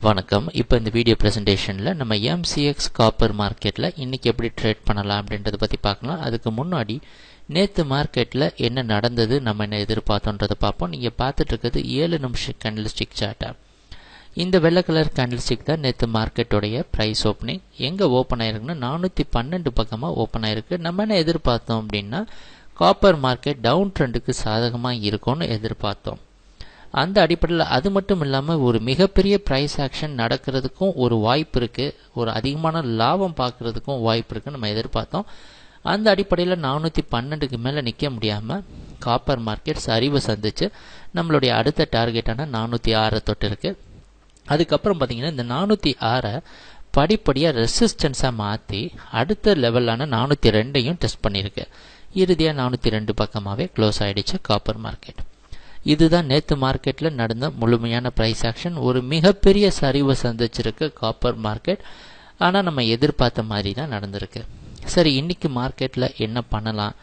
வணக்கம். இப்போ இந்த வீடியோ பிரசன்டேஷன்ல நம்ம MCX காப்பர் மார்க்கெட்ல இன்னைக்கு எப்படி ட்ரேட் பண்ணலாம் அப்படின்றத பத்தி பார்க்கலாம். அதுக்கு முன்னாடி நேத்து மார்க்கெட்ல என்ன நடந்தது, நம்ம என்ன எதிர்பார்த்தோன்றதை பார்ப்போம். நீங்க பார்த்துட்டு இருக்கிறது 7 நிமிஷ கேண்டில்ஸ்டிக் சார்ட். இந்த வெள்ளை கலர் கேண்டில்ஸ்டிக் தான் நேத்து மார்க்கெட்டோடைய பிரைஸ் ஓப்பனிங். எங்க ஓப்பன் ஆயிருக்குன்னா 412 பக்கமா ஓப்பன் ஆயிருக்கு. நம்ம என்ன எதிர்பார்த்தோம் அப்படின்னா காப்பர் மார்க்கெட் டவுன் ட்ரெண்டுக்கு சாதகமா இருக்கும்னு எதிர்பார்த்தோம். அந்த அடிப்படையில் அது மட்டும் இல்லாமல் ஒரு மிகப்பெரிய பிரைஸ் ஆக்ஷன் நடக்கிறதுக்கும் ஒரு வாய்ப்பு இருக்கு, ஒரு அதிகமான லாபம் பார்க்கறதுக்கும் வாய்ப்பு இருக்குன்னு நம்ம எதிர்பார்த்தோம். அந்த அடிப்படையில் 412க்கு மேலே நிற்க முடியாமல் காப்பர் மார்க்கெட் சரிவு சந்திச்சு நம்மளுடைய அடுத்த டார்கெட்டான 406 தொட்டு இருக்கு. அதுக்கப்புறம் பார்த்தீங்கன்னா இந்த 406 படிப்படியாக ரெசிஸ்டன்ஸாக மாற்றி அடுத்த லெவலான 402ஐயும் டெஸ்ட் பண்ணியிருக்கு. இறுதியாக 402 பக்கமாகவே க்ளோஸ் ஆயிடுச்சு காப்பர் மார்க்கெட். இதுதான் நேத்து மார்க்கெட்ல நடந்த முழுமையான பிரைஸ் ஆக்ஷன். ஒரு மிகப்பெரிய சரிவு சந்திச்சிருக்கு காப்பர் மார்க்கெட். ஆனா நம்ம எதிர்பார்த்த மாதிரி தான் நடந்திருக்கு. சரி, இன்னைக்கு மார்க்கெட்ல என்ன பண்ணலாம்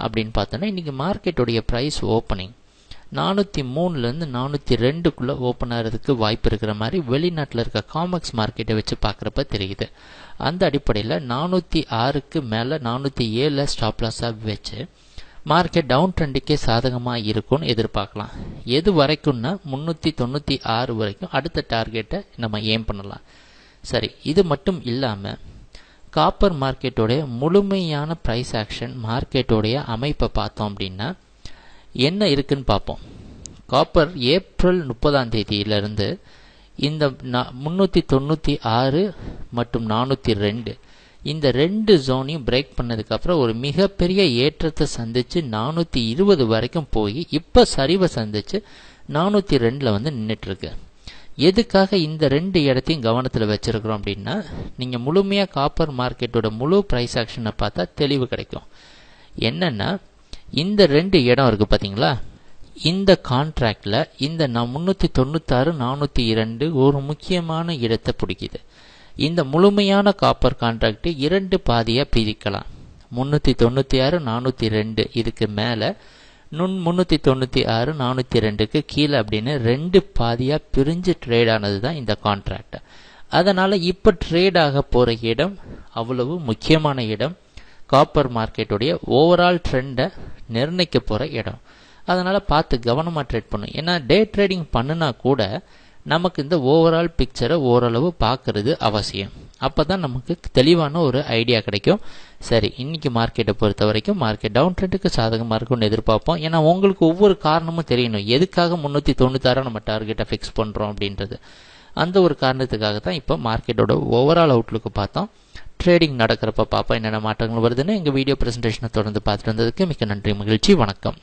அப்படின்னு பார்த்தோம்னா, இன்னைக்கு மார்க்கெட்டுடைய பிரைஸ் ஓப்பனிங் 403ல இருந்து 402க்குள்ள ஓப்பன் ஆகிறதுக்கு வாய்ப்பு இருக்கிற மாதிரி வெளிநாட்டில் இருக்க காமெக்ஸ் மார்க்கெட்டை வச்சு பார்க்குறப்ப தெரியுது. அந்த அடிப்படையில் 406க்கு மேலே 407 ஸ்டாப் லாஸாக வச்சு மார்க்கெட் டவுன் ட்ரெண்டுக்கே சாதகமாக இருக்கும்னு எதிர்பார்க்கலாம். எது வரைக்கும்னா 396 வரைக்கும் அடுத்த டார்கெட்டை நம்ம ஏம் பண்ணலாம். சரி, இது மட்டும் இல்லாமல் காப்பர் மார்க்கெட்டோடைய முழுமையான ப்ரைஸ் ஆக்ஷன் மார்க்கெட்டோடைய அமைப்பை பார்த்தோம் அப்படின்னா என்ன இருக்குன்னு பார்ப்போம். காப்பர் ஏப்ரல் 30ஆம் தேதியிலிருந்து இந்த 396 மற்றும் 402 இந்த ரெண்டு ஜோனையும் பிரேக் பண்ணதுக்கு அப்புறம் ஒரு மிகப்பெரிய ஏற்றத்தை சந்திச்சு 420 வரைக்கும் போய் இப்ப சரிவை சந்திச்சு 402ல வந்து நின்றுட்டு இருக்கு. எதுக்காக இந்த ரெண்டு இடத்தையும் கவனத்தில் வச்சிருக்கிறோம் அப்படின்னா, நீங்க முழுமையா காப்பர் மார்க்கெட்டோட முழு பிரைஸ் ஆக்ஷனை பார்த்தா தெளிவு கிடைக்கும். என்னன்னா, இந்த ரெண்டு இடம் இருக்கு பாத்தீங்களா, இந்த கான்ட்ராக்ட்ல இந்த 396 402 ஒரு முக்கியமான இடத்தை பிடிக்குது. இந்த முழுமையான காப்பர் கான்ட்ராக்ட் இரண்டு பாதியா பிரிக்கலாம். 396 402 இதுக்கு மேல 396 402க்கு கீழே அப்படின்னு ரெண்டு பாதியா பிரிஞ்சு ட்ரேட் ஆனது தான் இந்த கான்ட்ராக்ட். அதனால இப்ப ட்ரேட் ஆக போற இடம் அவ்வளவு முக்கியமான இடம், காப்பர் மார்க்கெட்டுடைய ஓவரால் ட்ரெண்டை நிர்ணயிக்க போற இடம். அதனால பார்த்து கவனமா ட்ரேட் பண்ணும். ஏன்னா டே ட்ரேடிங் பண்ணுனா கூட நமக்கு இந்த ஓவரால் பிக்சரை ஓரளவு பார்க்கறது அவசியம். அப்பதான் நமக்கு தெளிவான ஒரு ஐடியா கிடைக்கும். சரி, இன்னைக்கு மார்க்கெட்டை பொறுத்த வரைக்கும் மார்க்கெட் டவுன் ட்ரெண்டுக்கு சாதகமா இருக்கும்னு எதிர்பார்ப்போம். ஏன்னா உங்களுக்கு ஒவ்வொரு காரணமும் தெரியணும், எதுக்காக 396 நம்ம டார்கெட்டை ஃபிக்ஸ் பண்றோம் அப்படின்றது. அந்த ஒரு காரணத்துக்காக தான் இப்போ மார்க்கெட்டோட ஓவரால் அவுட்லுக்கு பார்த்தோம். ட்ரேடிங் நடக்கிறப்ப பார்ப்போம் என்னென்ன மாற்றங்கள் வருதுன்னு. எங்க வீடியோ பிரசன்டேஷனை தொடர்ந்து பார்த்துட்டு வந்ததுக்கு மிக்க நன்றி, மகிழ்ச்சி, வணக்கம்.